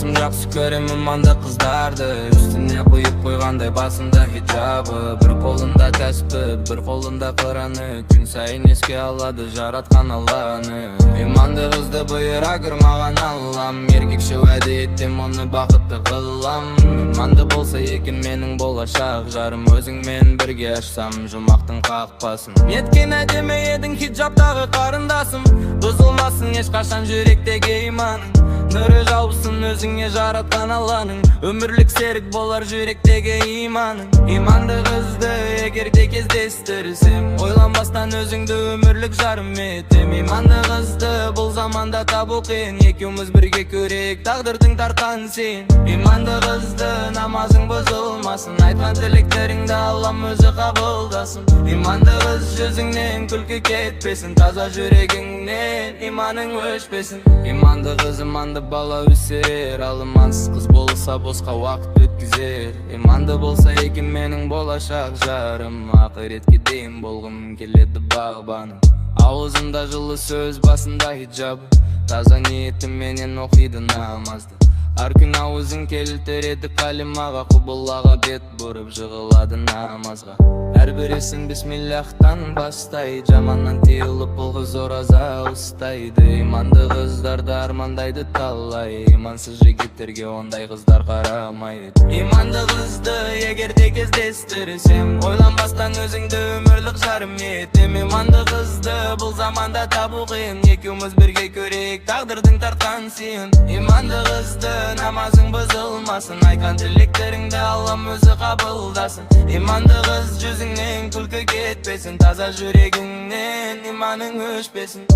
басым жақсы көрем иманды қыздарды, үстіне құйып қойғандай басында хиджабы. Бір қолында тәспі, бір қолында Құраны, күн сайын еске алады жаратқан Алланы. Иманды қызды бұйыра көр маған Аллам, еркекше уәде еттім оны бақытты қылам. Иманды болса екен менің болашақ жарым, өзіңмен бірге ашсам жұмақтың қақпасын. Неткен әдемі едің хиджабтағы қарындасым, бұзылмасын ешқашан жүректегі иманың. Нұры жаусын өзіңе жаратқан Алланың, өмірлік серік болар жүректегі иманың. Иманды қызды егерде кездестірсем, ойланбастан өзіңді өмірлік жарым етем. Иманды қызды бұл заманда табу қиын, екеуміз бірге көрейік тағдырдың тартқан сен. Иманды қызды намазың бұзылмасын, айтқан тілектеріңді Аллам өзі қабылдасын. Иманды қыз жүзіңнен күлкі кетпесін, таза жүрегіңнен иманың өшпесін. Иманды қыз иманды бала өсірер, ал имансыз қыз болса босқа уақыт өткізер. Иманды болса екен менің болашақ жарым, ақыретке дейін болғым келеді бағбаным. Ауызында жылы сөз, басында хиджаб, таза ниетіменен оқиды намазды. Әр күн ауызын келтіреді қалимаға, құбылаға бет бұрып жығылады намазға. Әрбіресін бисмиллахтан бастайды, жаманнан тыйылып бұл қыз ораза ұстайды. Иманды қыздарды армандайды талай, имансыз жігіттерге ондай қыздар қарамайды. Иманды қызды егерде кездестірсем, ойланбастан өзіңді өмірлік жарым етем. Иманды қызды бұл заманда табу қиын, екеуміз бірге көрейік тағдырдың тартқан сыйын. Иманды қызды намазың бұзылмасын, айтқан тілектеріңді Аллам өзі қабылдасын. Иманды қыз жүзіңнен күлкі кетпесін, таза жүрегіңнен иманың өшпесін.